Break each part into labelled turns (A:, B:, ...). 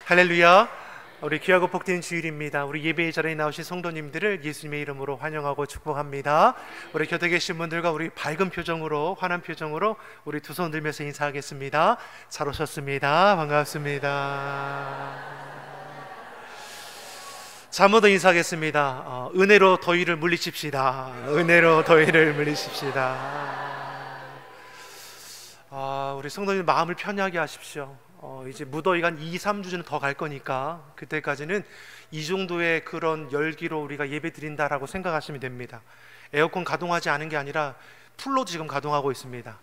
A: 할렐루야. 우리 귀하고 복된 주일입니다. 우리 예배의 자리에 나오신 성도님들을 예수님의 이름으로 환영하고 축복합니다. 우리 곁에 계신 분들과 우리 밝은 표정으로, 환한 표정으로 우리 두 손 들면서 인사하겠습니다. 잘 오셨습니다. 반갑습니다. 자, 한 번 더 인사하겠습니다. 은혜로 더위를 물리칩시다. 은혜로 더위를 물리칩시다. 우리 성도님 마음을 편하게 하십시오. 이제 무더위가 한 2, 3주는 더 갈 거니까 그때까지는 이 정도의 그런 열기로 우리가 예배 드린다라고 생각하시면 됩니다. 에어컨 가동하지 않은 게 아니라 풀로 지금 가동하고 있습니다.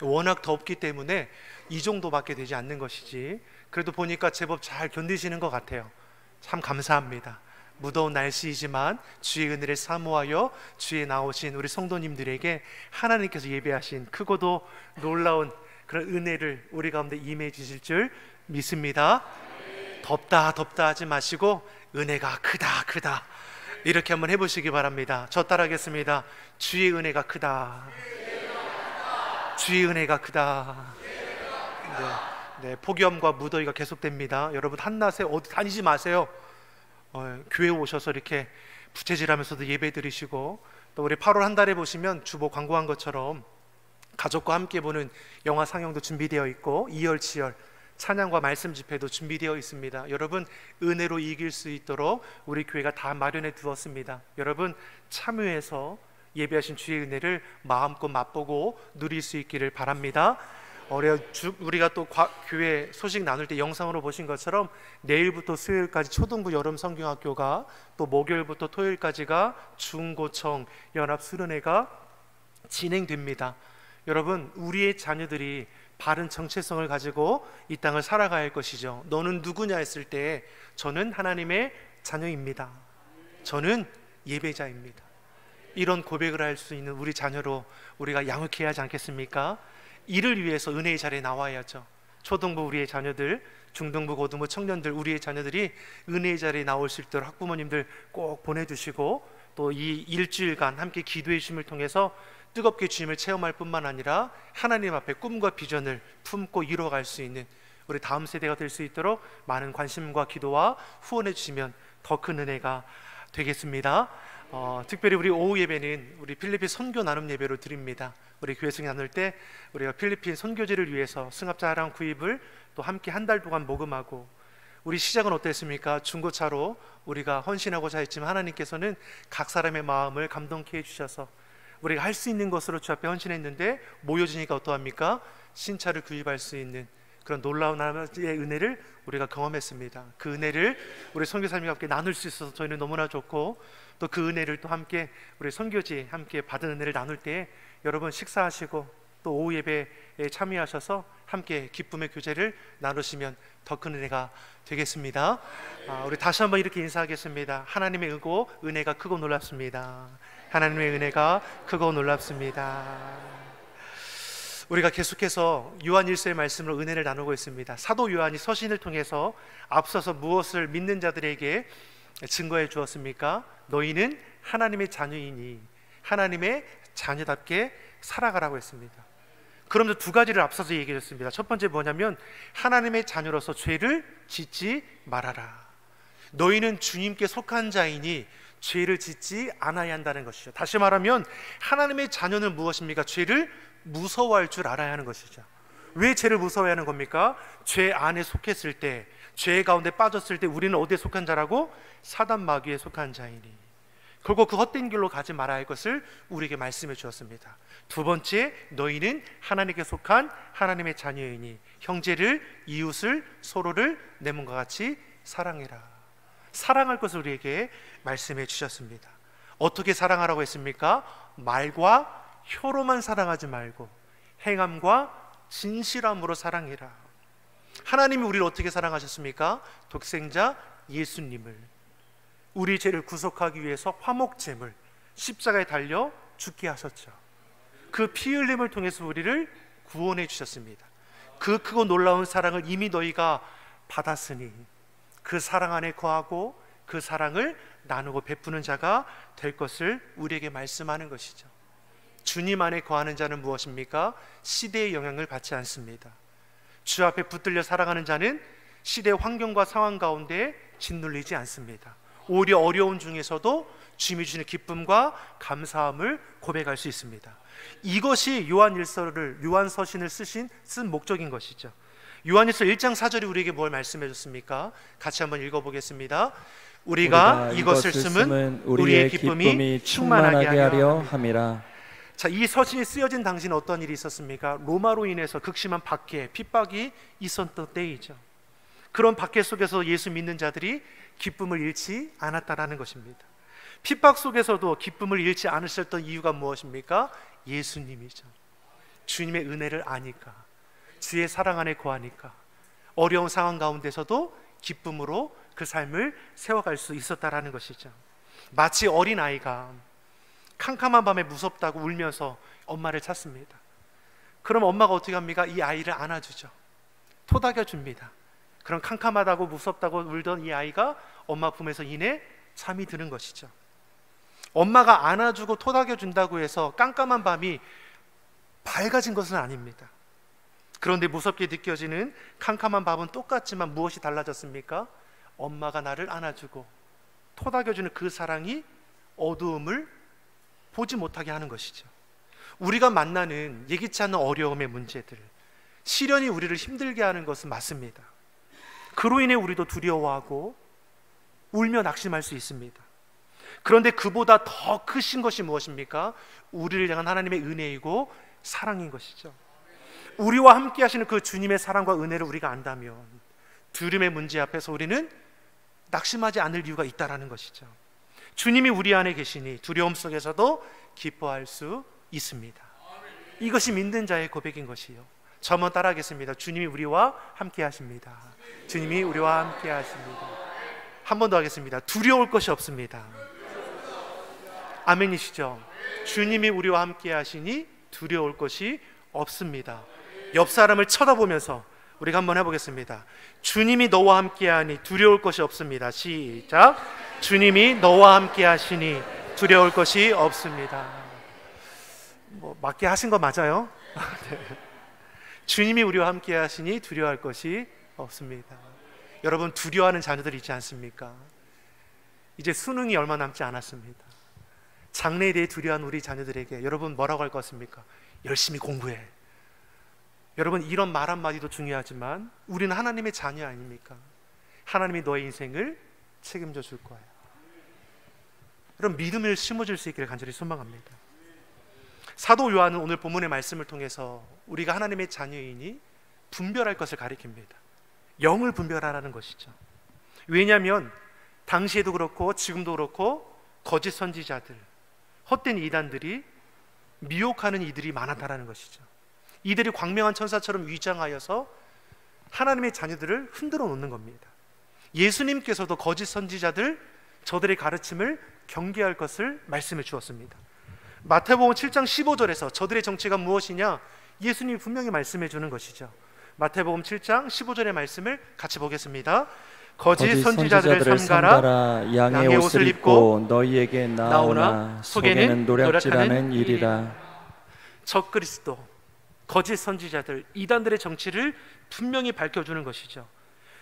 A: 워낙 덥기 때문에 이 정도밖에 되지 않는 것이지, 그래도 보니까 제법 잘 견디시는 것 같아요. 참 감사합니다. 무더운 날씨이지만 주의 은혜를 사모하여 주에 나오신 우리 성도님들에게 하나님께서 예배하신 크고도 놀라운 그런 은혜를 우리 가운데 임해 주실 줄 믿습니다. 덥다 덥다 하지 마시고 은혜가 크다 크다 이렇게 한번 해보시기 바랍니다. 저 따라하겠습니다. 주의 은혜가 크다. 주의 은혜가 크다. 네, 폭염과 무더위가 계속됩니다. 여러분 한낮에 어디 다니지 마세요. 교회 오셔서 이렇게 부채질하면서도 예배 드리시고, 또 우리 8월 한 달에 보시면 주보 광고한 것처럼 가족과 함께 보는 영화 상영도 준비되어 있고, 이열치열 찬양과 말씀 집회도 준비되어 있습니다. 여러분 은혜로 이길 수 있도록 우리 교회가 다 마련해 두었습니다. 여러분 참여해서 예배하신 주의 은혜를 마음껏 맛보고 누릴 수 있기를 바랍니다. 우리가 또 교회 소식 나눌 때 영상으로 보신 것처럼 내일부터 수요일까지 초등부 여름 성경학교가, 또 목요일부터 토요일까지가 중고청 연합 수련회가 진행됩니다. 여러분 우리의 자녀들이 바른 정체성을 가지고 이 땅을 살아가야 할 것이죠. 너는 누구냐 했을 때 저는 하나님의 자녀입니다. 저는 예배자입니다. 이런 고백을 할 수 있는 우리 자녀로 우리가 양육해야 하지 않겠습니까? 이를 위해서 은혜의 자리에 나와야죠. 초등부 우리의 자녀들, 중등부, 고등부 청년들, 우리의 자녀들이 은혜의 자리에 나올 수 있도록 학부모님들 꼭 보내주시고, 또 이 일주일간 함께 기도의 쉼을 통해서 뜨겁게 주님을 체험할 뿐만 아니라 하나님 앞에 꿈과 비전을 품고 이루어갈 수 있는 우리 다음 세대가 될 수 있도록 많은 관심과 기도와 후원해 주시면 더 큰 은혜가 되겠습니다. 특별히 우리 오후 예배는 우리 필리핀 선교 나눔 예배로 드립니다. 우리 교회 승 나눌 때 우리가 필리핀 선교지를 위해서 승합차량 구입을 또 함께 한 달 동안 모금하고, 우리 시작은 어땠습니까? 중고차로 우리가 헌신하고자 했지만 하나님께서는 각 사람의 마음을 감동케 해주셔서 우리가 할 수 있는 것으로 주 앞에 헌신했는데 모여지니까 어떠합니까? 신차를 구입할 수 있는 그런 놀라운 하나님의 은혜를 우리가 경험했습니다. 그 은혜를 우리 선교사님과 함께 나눌 수 있어서 저희는 너무나 좋고, 또 그 은혜를 또 함께 우리 선교지 함께 받은 은혜를 나눌 때 여러분 식사하시고 또 오후 예배에 참여하셔서 함께 기쁨의 교제를 나누시면 더 큰 은혜가 되겠습니다. 우리 다시 한번 이렇게 인사하겠습니다. 하나님의 은혜가 크고 놀랍습니다. 하나님의 은혜가 크고 놀랍습니다. 우리가 계속해서 요한 1서의 말씀으로 은혜를 나누고 있습니다. 사도 요한이 서신을 통해서 앞서서 무엇을 믿는 자들에게 증거해 주었습니까? 너희는 하나님의 자녀이니 하나님의 자녀답게 살아가라고 했습니다. 그러면서 두 가지를 앞서서 얘기해 줬습니다. 첫 번째 뭐냐면 하나님의 자녀로서 죄를 짓지 말아라. 너희는 주님께 속한 자이니 죄를 짓지 않아야 한다는 것이죠. 다시 말하면 하나님의 자녀는 무엇입니까? 죄를 무서워할 줄 알아야 하는 것이죠. 왜 죄를 무서워해야 하는 겁니까? 죄 안에 속했을 때, 죄 가운데 빠졌을 때 우리는 어디에 속한 자라고? 사단 마귀에 속한 자이니. 그리고 그 헛된 길로 가지 말아야 할 것을 우리에게 말씀해 주었습니다. 두 번째, 너희는 하나님께 속한 하나님의 자녀이니 형제를, 이웃을, 서로를 내 몸과 같이 사랑해라. 사랑할 것을 우리에게 말씀해 주셨습니다. 어떻게 사랑하라고 했습니까? 말과 혀로만 사랑하지 말고 행함과 진실함으로 사랑해라. 하나님이 우리를 어떻게 사랑하셨습니까? 독생자 예수님을, 우리 죄를 구속하기 위해서 화목제물 십자가에 달려 죽게 하셨죠. 그 피 흘림을 통해서 우리를 구원해 주셨습니다. 그 크고 놀라운 사랑을 이미 너희가 받았으니 그 사랑 안에 거하고 그 사랑을 나누고 베푸는 자가 될 것을 우리에게 말씀하는 것이죠. 주님 안에 거하는 자는 무엇입니까? 시대의 영향을 받지 않습니다. 주 앞에 붙들려 살아가는 자는 시대 환경과 상황 가운데 짓눌리지 않습니다. 오히려 어려운 중에서도 주님이 주시는 기쁨과 감사함을 고백할 수 있습니다. 이것이 요한서신을 쓴 목적인 것이죠. 요한일서 1장 4절이 우리에게 뭘 말씀해 줬습니까? 같이 한번 읽어보겠습니다. 우리가 이것을 쓰면 우리의 기쁨이 충만하게 하려 함이라. 자, 이 서신이 쓰여진 당시는 어떤 일이 있었습니까? 로마로 인해서 극심한 박해, 핍박이 있었던 때이죠. 그런 박해 속에서 예수 믿는 자들이 기쁨을 잃지 않았다라는 것입니다. 핍박 속에서도 기쁨을 잃지 않으셨던 이유가 무엇입니까? 예수님이죠. 주님의 은혜를 아니까, 주의 사랑 안에 거하니까 어려운 상황 가운데서도 기쁨으로 그 삶을 세워갈 수 있었다라는 것이죠. 마치 어린아이가 캄캄한 밤에 무섭다고 울면서 엄마를 찾습니다. 그럼 엄마가 어떻게 합니까? 이 아이를 안아주죠. 토닥여 줍니다. 그럼 캄캄하다고 무섭다고 울던 이 아이가 엄마 품에서 이내 잠이 드는 것이죠. 엄마가 안아주고 토닥여 준다고 해서 깜깜한 밤이 밝아진 것은 아닙니다. 그런데 무섭게 느껴지는 캄캄한 밤은 똑같지만 무엇이 달라졌습니까? 엄마가 나를 안아주고 토닥여주는 그 사랑이 어두움을 보지 못하게 하는 것이죠. 우리가 만나는 예기치 않는 어려움의 문제들, 시련이 우리를 힘들게 하는 것은 맞습니다. 그로 인해 우리도 두려워하고 울며 낙심할 수 있습니다. 그런데 그보다 더 크신 것이 무엇입니까? 우리를 향한 하나님의 은혜이고 사랑인 것이죠. 우리와 함께 하시는 그 주님의 사랑과 은혜를 우리가 안다면 두려움의 문제 앞에서 우리는 낙심하지 않을 이유가 있다라는 것이죠. 주님이 우리 안에 계시니 두려움 속에서도 기뻐할 수 있습니다. 이것이 믿는 자의 고백인 것이요. 저 한번 따라하겠습니다. 주님이 우리와 함께 하십니다. 주님이 우리와 함께 하십니다. 한 번 더 하겠습니다. 두려울 것이 없습니다. 아멘이시죠? 주님이 우리와 함께 하시니 두려울 것이 없습니다. 옆 사람을 쳐다보면서 우리가 한번 해보겠습니다. 주님이 너와 함께하니 두려울 것이 없습니다. 시작. 주님이 너와 함께 하시니 두려울 것이 없습니다. 맞게 하신 거 맞아요? 네. 주님이 우리와 함께 하시니 두려워할 것이 없습니다. 여러분, 두려워하는 자녀들 있지 않습니까? 이제 수능이 얼마 남지 않았습니다. 장래에 대해 두려워하는 우리 자녀들에게 여러분 뭐라고 할 것 같습니까? 열심히 공부해. 여러분, 이런 말 한마디도 중요하지만 우리는 하나님의 자녀 아닙니까? 하나님이 너의 인생을 책임져 줄 거예요. 그럼 믿음을 심어줄 수 있기를 간절히 소망합니다. 사도 요한은 오늘 본문의 말씀을 통해서 우리가 하나님의 자녀이니 분별할 것을 가리킵니다. 영을 분별하라는 것이죠. 왜냐하면 당시에도 그렇고 지금도 그렇고 거짓 선지자들, 헛된 이단들이 미혹하는 이들이 많았다라는 것이죠. 이들이 광명한 천사처럼 위장하여서 하나님의 자녀들을 흔들어 놓는 겁니다. 예수님께서도 거짓 선지자들, 저들의 가르침을 경계할 것을 말씀해 주었습니다. 마태복음 7장 15절에서 저들의 정체가 무엇이냐? 예수님이 분명히 말씀해 주는 것이죠. 마태복음 7장 15절의 말씀을 같이 보겠습니다. 거짓 선지자들을 삼가라. 양의 옷을 입고 너희에게 나오나 속에는 노략질하는 일이라. 적그리스도, 거짓 선지자들, 이단들의 정치를 분명히 밝혀주는 것이죠.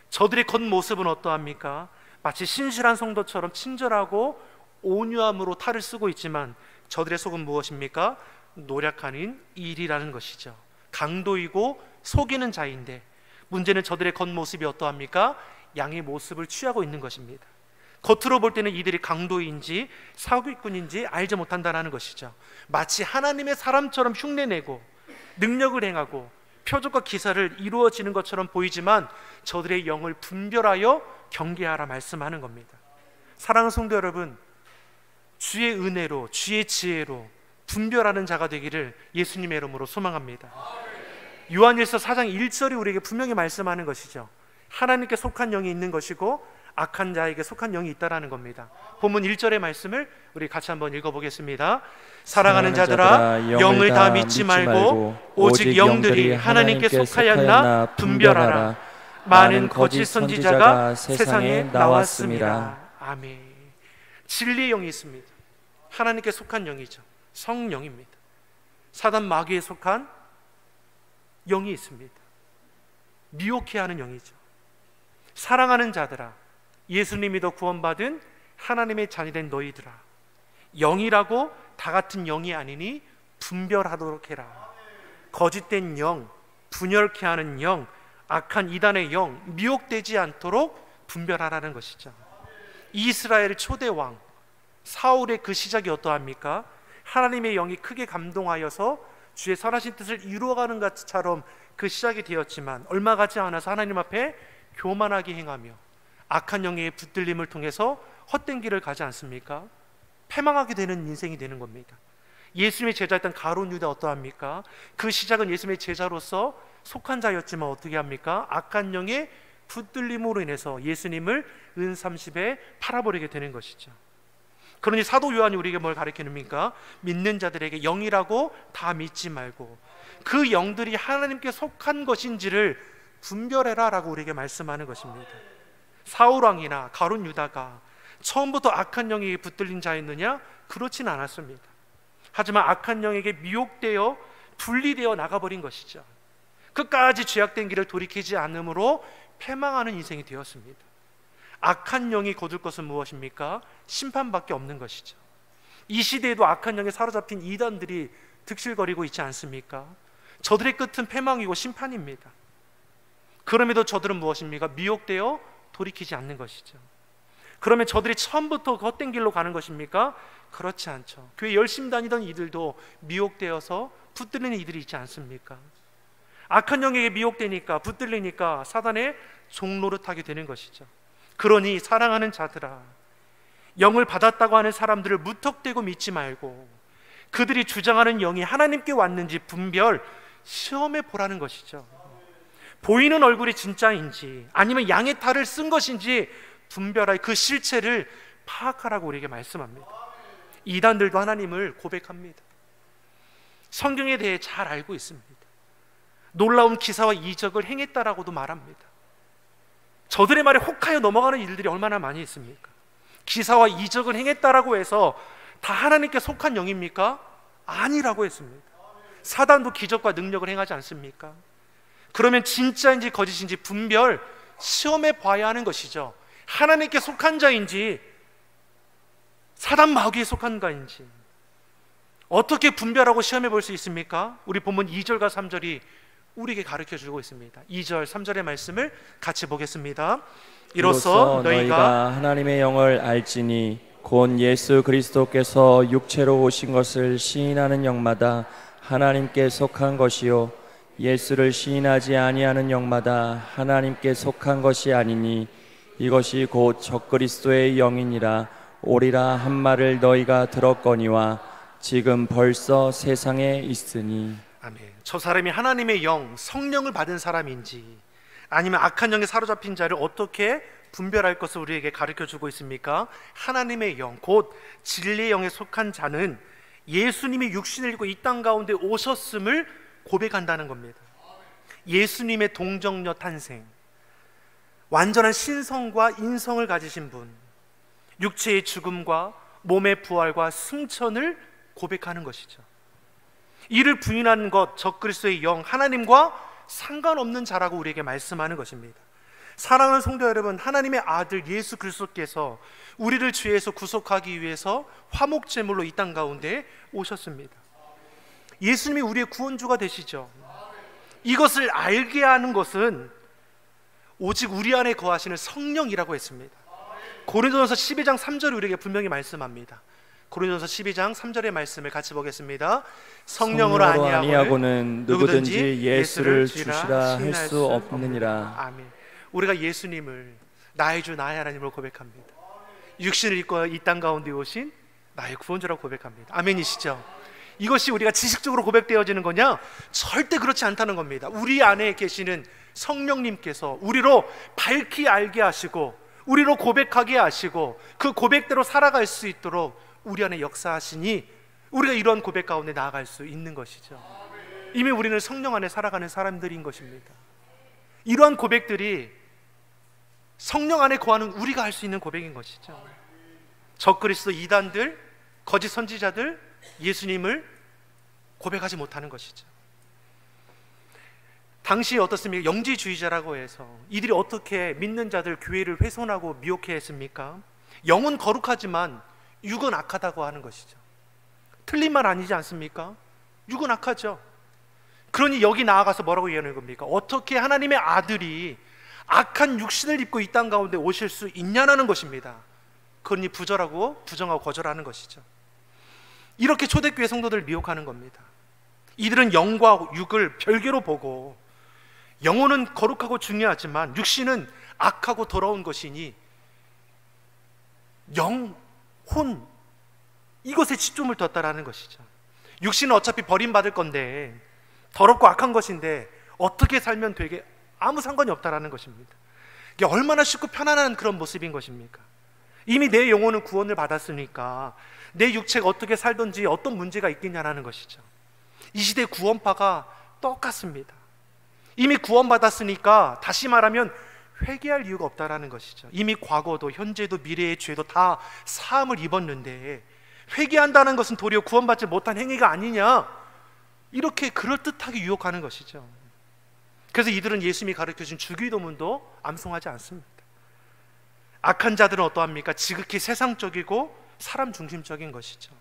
A: 저들의 겉모습은 어떠합니까? 마치 신실한 성도처럼 친절하고 온유함으로 탈을 쓰고 있지만 저들의 속은 무엇입니까? 노략하는 일이라는 것이죠. 강도이고 속이는 자인데 문제는 저들의 겉모습이 어떠합니까? 양의 모습을 취하고 있는 것입니다. 겉으로 볼 때는 이들이 강도인지 사기꾼인지 알지 못한다는 것이죠. 마치 하나님의 사람처럼 흉내내고 능력을 행하고 표적과 기사를 이루어지는 것처럼 보이지만 저들의 영을 분별하여 경계하라 말씀하는 겁니다. 사랑하는 성도 여러분, 주의 은혜로 주의 지혜로 분별하는 자가 되기를 예수님의 이름으로 소망합니다. 요한일서 4장 1절이 우리에게 분명히 말씀하는 것이죠. 하나님께 속한 영이 있는 것이고 악한 자에게 속한 영이 있다라는 겁니다. 본문 1절의 말씀을 우리 같이 한번 읽어보겠습니다. 사랑하는 자들아, 영을 다 믿지 말고 오직 영들이 하나님께 속하였나 분별하라. 많은 거짓 선지자가 세상에 나왔습니다. 아멘. 진리의 영이 있습니다. 하나님께 속한 영이죠. 성령입니다. 사단 마귀에 속한 영이 있습니다. 미혹해 하는 영이죠. 사랑하는 자들아, 예수님 믿어 구원받은 하나님의 자녀된 너희들아, 영이라고 다 같은 영이 아니니 분별하도록 해라. 거짓된 영, 분열케 하는 영, 악한 이단의 영, 미혹되지 않도록 분별하라는 것이죠. 이스라엘 초대 왕 사울의 그 시작이 어떠합니까? 하나님의 영이 크게 감동하여서 주의 선하신 뜻을 이루어가는 것처럼 그 시작이 되었지만 얼마 가지 않아서 하나님 앞에 교만하게 행하며 악한 영의 붙들림을 통해서 헛된 길을 가지 않습니까? 패망하게 되는 인생이 되는 겁니다. 예수님의 제자였던 가룟 유다 어떠합니까? 그 시작은 예수님의 제자로서 속한 자였지만 어떻게 합니까? 악한 영의 붙들림으로 인해서 예수님을 은 30에 팔아버리게 되는 것이죠. 그러니 사도 요한이 우리에게 뭘 가르치십니까? 믿는 자들에게 영이라고 다 믿지 말고 그 영들이 하나님께 속한 것인지를 분별해라 라고 우리에게 말씀하는 것입니다. 사울왕이나 가룟 유다가 처음부터 악한 영에게 붙들린 자였느냐? 그렇지는 않았습니다. 하지만 악한 영에게 미혹되어 분리되어 나가버린 것이죠. 끝까지 죄악된 길을 돌이키지 않으므로 패망하는 인생이 되었습니다. 악한 영이 거둘 것은 무엇입니까? 심판밖에 없는 것이죠. 이 시대에도 악한 영에 사로잡힌 이단들이 득실거리고 있지 않습니까? 저들의 끝은 패망이고 심판입니다. 그럼에도 저들은 무엇입니까? 미혹되어 돌이키지 않는 것이죠. 그러면 저들이 처음부터 헛된 길로 가는 것입니까? 그렇지 않죠. 교회 열심히 다니던 이들도 미혹되어서 붙들리는 이들이 있지 않습니까? 악한 영에게 미혹되니까 붙들리니까 사단의 종노릇하게 되는 것이죠. 그러니 사랑하는 자들아, 영을 받았다고 하는 사람들을 무턱대고 믿지 말고 그들이 주장하는 영이 하나님께 왔는지 분별 시험해 보라는 것이죠. 보이는 얼굴이 진짜인지 아니면 양의 탈을 쓴 것인지 분별하여 그 실체를 파악하라고 우리에게 말씀합니다. 이단들도 하나님을 고백합니다. 성경에 대해 잘 알고 있습니다. 놀라운 기사와 이적을 행했다라고도 말합니다. 저들의 말에 혹하여 넘어가는 일들이 얼마나 많이 있습니까? 기사와 이적을 행했다라고 해서 다 하나님께 속한 영입니까? 아니라고 했습니다. 사단도 기적과 능력을 행하지 않습니까? 그러면 진짜인지 거짓인지 분별 시험해 봐야 하는 것이죠. 하나님께 속한 자인지 사단 마귀에 속한 자인지 어떻게 분별하고 시험해 볼 수 있습니까? 우리 본문 2절과 3절이 우리에게 가르쳐주고 있습니다. 2절 3절의 말씀을 같이 보겠습니다. 이로써 너희가
B: 하나님의 영을 알지니 곧 예수 그리스도께서 육체로 오신 것을 시인하는 영마다 하나님께 속한 것이요 예수를 시인하지 아니하는 영마다 하나님께 속한 것이 아니니 이것이 곧 적그리스도의 영이니라. 오리라 한 말을 너희가 들었거니와 지금 벌써 세상에 있으니.
A: 아멘. 저 사람이 하나님의 영, 성령을 받은 사람인지 아니면 악한 영에 사로잡힌 자를 어떻게 분별할 것을 우리에게 가르쳐주고 있습니까? 하나님의 영, 곧 진리의 영에 속한 자는 예수님이 육신을 입고 이 땅 가운데 오셨음을 고백한다는 겁니다. 예수님의 동정녀 탄생, 완전한 신성과 인성을 가지신 분, 육체의 죽음과 몸의 부활과 승천을 고백하는 것이죠. 이를 부인하는 것, 적그리스도의 영, 하나님과 상관없는 자라고 우리에게 말씀하는 것입니다. 사랑하는 성도 여러분, 하나님의 아들 예수 그리스도께서 우리를 죄에서 구속하기 위해서 화목제물로 이 땅 가운데 오셨습니다. 예수님이 우리의 구원주가 되시죠. 이것을 알게 하는 것은 오직 우리 안에 거하시는 성령이라고 했습니다. 고린도전서 12장 3절이 우리에게 분명히 말씀합니다. 고린도전서 12장 3절의 말씀을 같이 보겠습니다. 성령으로 아니하고는 누구든지 예수를 주시라 할 수 없느니라. 아멘. 우리가 예수님을 나의 주 나의 하나님으로 고백합니다. 육신을 입고 이 땅 가운데 오신 나의 구원자라고 고백합니다. 아멘이시죠? 이것이 우리가 지식적으로 고백되어지는 거냐? 절대 그렇지 않다는 겁니다. 우리 안에 계시는 성령님께서 우리로 밝히 알게 하시고 우리로 고백하게 하시고 그 고백대로 살아갈 수 있도록 우리 안에 역사하시니 우리가 이러한 고백 가운데 나아갈 수 있는 것이죠. 이미 우리는 성령 안에 살아가는 사람들인 것입니다. 이러한 고백들이 성령 안에 거하는 우리가 할 수 있는 고백인 것이죠. 적그리스도 이단들, 거짓 선지자들 예수님을 고백하지 못하는 것이죠. 당시 어떻습니까? 영지주의자라고 해서 이들이 어떻게 믿는 자들 교회를 훼손하고 미혹해 했습니까? 영은 거룩하지만 육은 악하다고 하는 것이죠. 틀린 말 아니지 않습니까? 육은 악하죠. 그러니 여기 나아가서 뭐라고 얘기하는 겁니까? 어떻게 하나님의 아들이 악한 육신을 입고 이 땅 가운데 오실 수 있냐는 것입니다. 그러니 부정하고 거절하는 것이죠. 이렇게 초대교회 성도들을 미혹하는 겁니다. 이들은 영과 육을 별개로 보고 영혼은 거룩하고 중요하지만 육신은 악하고 더러운 것이니 영, 혼 이것에 치중을 뒀다라는 것이죠. 육신은 어차피 버림받을 건데 더럽고 악한 것인데 어떻게 살면 되게 아무 상관이 없다라는 것입니다. 이게 얼마나 쉽고 편안한 그런 모습인 것입니까? 이미 내 영혼은 구원을 받았으니까 내 육체가 어떻게 살든지 어떤 문제가 있겠냐라는 것이죠. 이 시대 구원파가 똑같습니다. 이미 구원받았으니까 다시 말하면 회개할 이유가 없다라는 것이죠. 이미 과거도 현재도 미래의 죄도 다 사함을 입었는데 회개한다는 것은 도리어 구원받지 못한 행위가 아니냐, 이렇게 그럴듯하게 유혹하는 것이죠. 그래서 이들은 예수님이 가르쳐준 주기도문도 암송하지 않습니다. 악한 자들은 어떠합니까? 지극히 세상적이고 사람 중심적인 것이죠.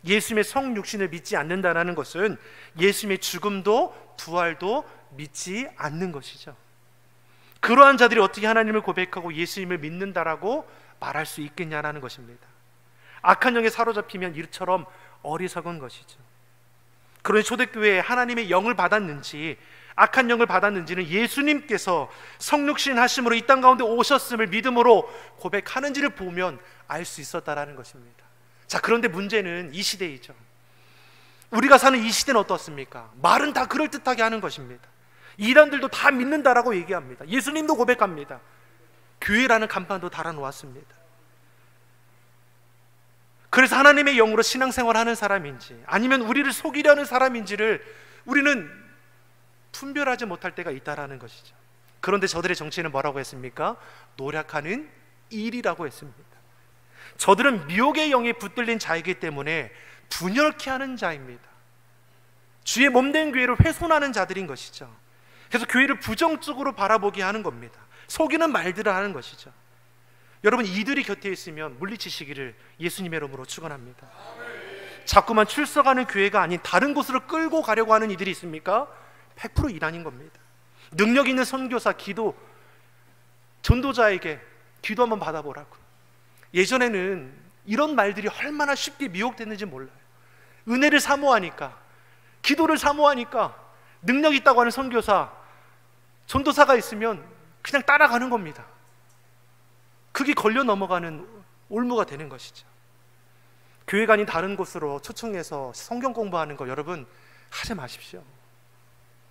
A: 예수님의 성육신을 믿지 않는다는 것은 예수님의 죽음도 부활도 믿지 않는 것이죠. 그러한 자들이 어떻게 하나님을 고백하고 예수님을 믿는다라고 말할 수 있겠냐라는 것입니다. 악한 영에 사로잡히면 이처럼 어리석은 것이죠. 그러니 초대교회에 하나님의 영을 받았는지 악한 영을 받았는지는 예수님께서 성육신 하심으로 이 땅 가운데 오셨음을 믿음으로 고백하는지를 보면 알 수 있었다라는 것입니다. 자, 그런데 문제는 이 시대이죠. 우리가 사는 이 시대는 어떻습니까? 말은 다 그럴듯하게 하는 것입니다. 이단들도 다 믿는다라고 얘기합니다. 예수님도 고백합니다. 교회라는 간판도 달아놓았습니다. 그래서 하나님의 영으로 신앙생활하는 사람인지 아니면 우리를 속이려는 사람인지를 우리는 분별하지 못할 때가 있다라는 것이죠. 그런데 저들의 정체는 뭐라고 했습니까? 노력하는 일이라고 했습니다. 저들은 미혹의 영에 붙들린 자이기 때문에 분열케 하는 자입니다. 주의 몸된 교회를 훼손하는 자들인 것이죠. 그래서 교회를 부정적으로 바라보게 하는 겁니다. 속이는 말들을 하는 것이죠. 여러분, 이들이 곁에 있으면 물리치시기를 예수님의 이름으로 축원합니다. 자꾸만 출석하는 교회가 아닌 다른 곳으로 끌고 가려고 하는 이들이 있습니까? 100% 이단인 겁니다. 능력 있는 선교사, 기도, 전도자에게 기도 한번 받아보라고. 예전에는 이런 말들이 얼마나 쉽게 미혹됐는지 몰라요. 은혜를 사모하니까, 기도를 사모하니까 능력 있다고 하는 선교사, 전도사가 있으면 그냥 따라가는 겁니다. 그게 걸려 넘어가는 올무가 되는 것이죠. 교회가 아닌 다른 곳으로 초청해서 성경 공부하는 거 여러분 하지 마십시오.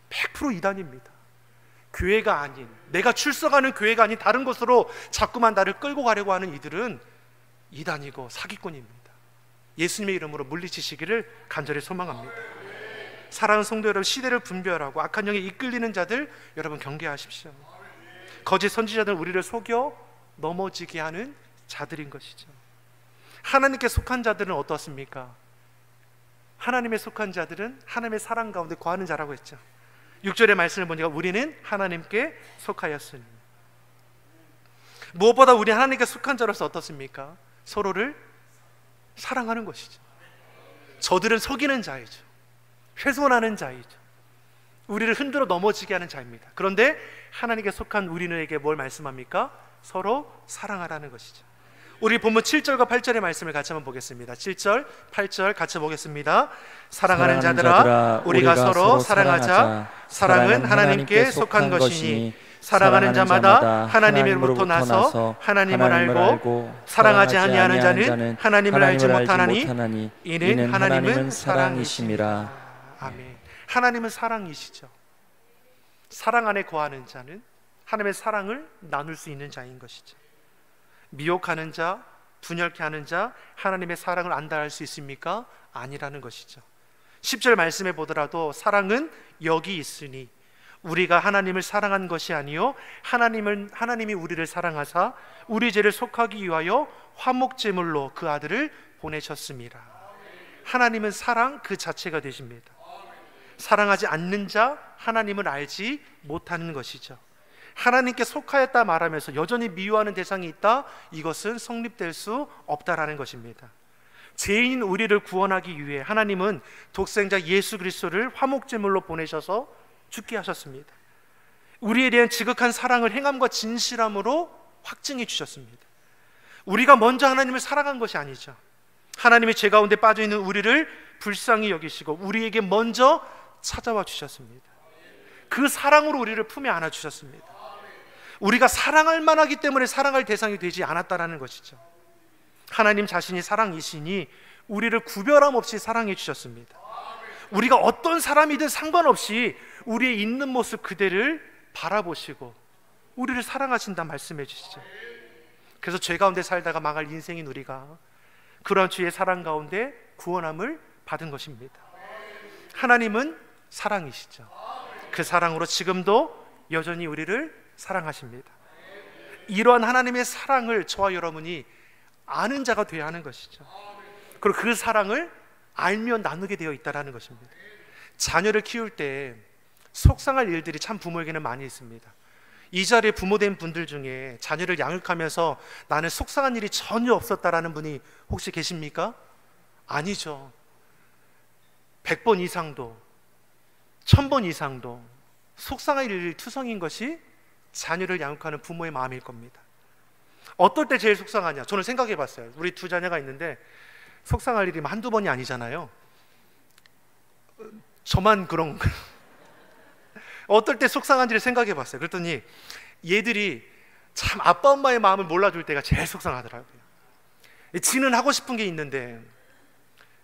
A: 100% 이단입니다. 교회가 아닌, 내가 출석하는 교회가 아닌 다른 곳으로 자꾸만 나를 끌고 가려고 하는 이들은 이단이고 사기꾼입니다. 예수님의 이름으로 물리치시기를 간절히 소망합니다. 사랑하는 성도 여러분, 시대를 분별하고 악한 영에 이끌리는 자들 여러분 경계하십시오. 거짓 선지자들은 우리를 속여 넘어지게 하는 자들인 것이죠. 하나님께 속한 자들은 어떻습니까? 하나님에 속한 자들은 하나님의 사랑 가운데 거하는 자라고 했죠. 6절의 말씀을 보니까 우리는 하나님께 속하였으니, 무엇보다 우리 하나님께 속한 자로서 어떻습니까? 서로를 사랑하는 것이죠. 저들은 속이는 자이죠. 훼손하는 자이죠. 우리를 흔들어 넘어지게 하는 자입니다. 그런데 하나님께 속한 우리에게 뭘 말씀합니까? 서로 사랑하라는 것이죠. 우리 본문 7절과 8절의 말씀을 같이 한번 보겠습니다. 7절, 8절 같이 보겠습니다. 사랑하는 자들아, 우리가 서로 사랑하자. 사랑은 하나님께 속한 것이니 사랑하는 자마다 하나님으로부터 나서 하나님을 알고 사랑하지 아니하는 자는 하나님을 알지 못하나니 이는 하나님은 사랑이심이라. 아멘. 하나님은 사랑이시죠. 사랑 안에 거하는 자는 하나님의 사랑을 나눌 수 있는 자인 것이죠. 미혹하는 자, 분열케 하는 자, 하나님의 사랑을 안다할 수 있습니까? 아니라는 것이죠. 10절 말씀에 보더라도 사랑은 여기 있으니 우리가 하나님을 사랑한 것이 아니요 하나님이 우리를 사랑하사 우리 죄를 속하기 위하여 화목제물로 그 아들을 보내셨습니다. 하나님은 사랑 그 자체가 되십니다. 사랑하지 않는 자 하나님을 알지 못하는 것이죠. 하나님께 속하였다 말하면서 여전히 미워하는 대상이 있다, 이것은 성립될 수 없다라는 것입니다. 죄인인 우리를 구원하기 위해 하나님은 독생자 예수 그리스도를 화목제물로 보내셔서 죽게 하셨습니다. 우리에 대한 지극한 사랑을 행함과 진실함으로 확증해 주셨습니다. 우리가 먼저 하나님을 사랑한 것이 아니죠. 하나님의 죄 가운데 빠져있는 우리를 불쌍히 여기시고 우리에게 먼저 찾아와 주셨습니다. 그 사랑으로 우리를 품에 안아 주셨습니다. 우리가 사랑할 만하기 때문에 사랑할 대상이 되지 않았다라는 것이죠. 하나님 자신이 사랑이시니 우리를 구별함 없이 사랑해 주셨습니다. 우리가 어떤 사람이든 상관없이 우리의 있는 모습 그대를 바라보시고 우리를 사랑하신다 말씀해 주시죠. 그래서 죄 가운데 살다가 망할 인생인 우리가 그러한 주의 사랑 가운데 구원함을 받은 것입니다. 하나님은 사랑이시죠. 그 사랑으로 지금도 여전히 우리를 사랑하십니다. 이러한 하나님의 사랑을 저와 여러분이 아는 자가 되어야 하는 것이죠. 그리고 그 사랑을 알며 나누게 되어 있다는 것입니다. 자녀를 키울 때 속상할 일들이 참 부모에게는 많이 있습니다. 이 자리에 부모된 분들 중에 자녀를 양육하면서 나는 속상한 일이 전혀 없었다라는 분이 혹시 계십니까? 아니죠. 100번 이상도 1000번 이상도 속상할 일이 투성인 것이 자녀를 양육하는 부모의 마음일 겁니다. 어떨 때 제일 속상하냐? 저는 생각해 봤어요. 우리 두 자녀가 있는데 속상할 일이 한두 번이 아니잖아요. 저만 그런 어떨 때 속상한지를 생각해 봤어요. 그랬더니 얘들이 참 아빠 엄마의 마음을 몰라줄 때가 제일 속상하더라고요. 지는 하고 싶은 게 있는데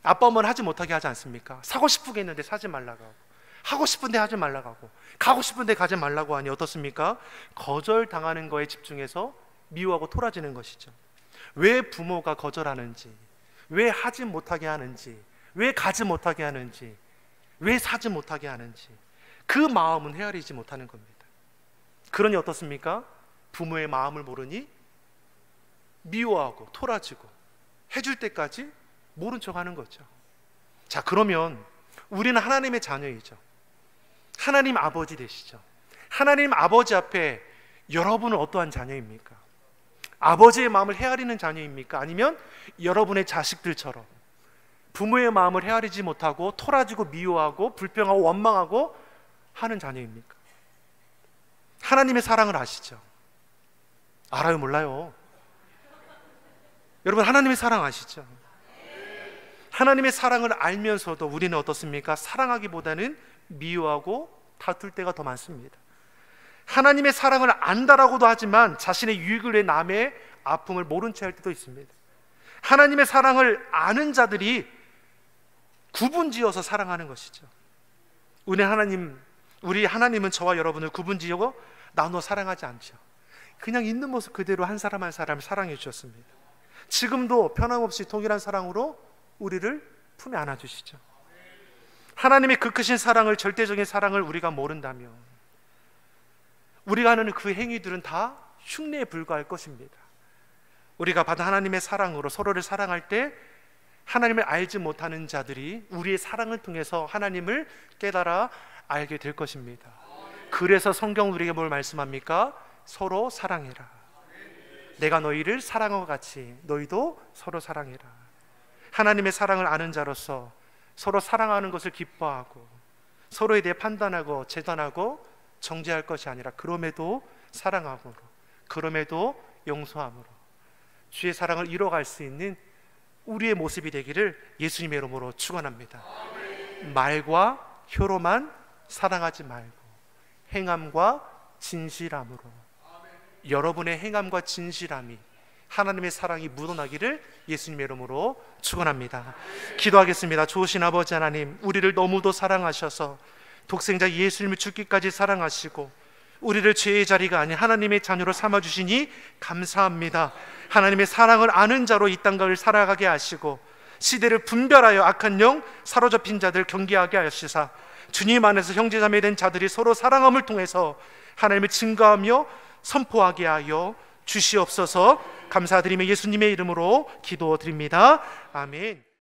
A: 아빠 엄마는 하지 못하게 하지 않습니까? 사고 싶은 게 있는데 사지 말라고 하고, 하고 싶은데 하지 말라고 하고, 가고 싶은데 가지 말라고 하니 어떻습니까? 거절당하는 거에 집중해서 미워하고 토라지는 것이죠. 왜 부모가 거절하는지, 왜 하지 못하게 하는지, 왜 가지 못하게 하는지, 왜 사지 못하게 하는지 그 마음은 헤아리지 못하는 겁니다. 그러니 어떻습니까? 부모의 마음을 모르니 미워하고 토라지고 해줄 때까지 모른 척 하는 거죠. 자, 그러면 우리는 하나님의 자녀이죠. 하나님 아버지 되시죠. 하나님 아버지 앞에 여러분은 어떠한 자녀입니까? 아버지의 마음을 헤아리는 자녀입니까? 아니면 여러분의 자식들처럼 부모의 마음을 헤아리지 못하고 토라지고 미워하고 불평하고 원망하고 하는 자녀입니까? 하나님의 사랑을 아시죠? 알아요? 몰라요? 여러분, 하나님의 사랑 아시죠? 하나님의 사랑을 알면서도 우리는 어떻습니까? 사랑하기보다는 미워하고 다툴 때가 더 많습니다. 하나님의 사랑을 안다라고도 하지만 자신의 유익을 위해 남의 아픔을 모른 채 할 때도 있습니다. 하나님의 사랑을 아는 자들이 구분지어서 사랑하는 것이죠. 우리 하나님은 저와 여러분을 구분지어 나눠 사랑하지 않죠. 그냥 있는 모습 그대로 한 사람 한 사람을 사랑해 주셨습니다. 지금도 변함없이 동일한 사랑으로 우리를 품에 안아주시죠. 하나님의 그 크신 사랑을, 절대적인 사랑을 우리가 모른다면 우리가 하는 그 행위들은 다 흉내에 불과할 것입니다. 우리가 받은 하나님의 사랑으로 서로를 사랑할 때 하나님을 알지 못하는 자들이 우리의 사랑을 통해서 하나님을 깨달아 알게 될 것입니다. 그래서 성경 우리에게 뭘 말씀합니까? 서로 사랑해라. 내가 너희를 사랑한 것 같이 너희도 서로 사랑해라. 하나님의 사랑을 아는 자로서 서로 사랑하는 것을 기뻐하고 서로에 대해 판단하고 재단하고 정죄할 것이 아니라 그럼에도 사랑함으로, 그럼에도 용서함으로 주의 사랑을 이뤄갈 수 있는 우리의 모습이 되기를 예수님의 이름으로 축원합니다. 말과 혀로만 사랑하지 말고 행함과 진실함으로, 여러분의 행함과 진실함이 하나님의 사랑이 묻어나기를 예수님의 이름으로 축원합니다. 기도하겠습니다. 좋으신 아버지 하나님, 우리를 너무도 사랑하셔서 독생자 예수님을 죽기까지 사랑하시고 우리를 죄의 자리가 아닌 하나님의 자녀로 삼아주시니 감사합니다. 하나님의 사랑을 아는 자로 이 땅을 살아가게 하시고 시대를 분별하여 악한 영 사로잡힌 자들 경계하게 하시사 주님 안에서 형제자매 된 자들이 서로 사랑함을 통해서 하나님을 증거하며 선포하게 하여 주시옵소서. 감사드리며 예수님의 이름으로 기도드립니다. 아멘.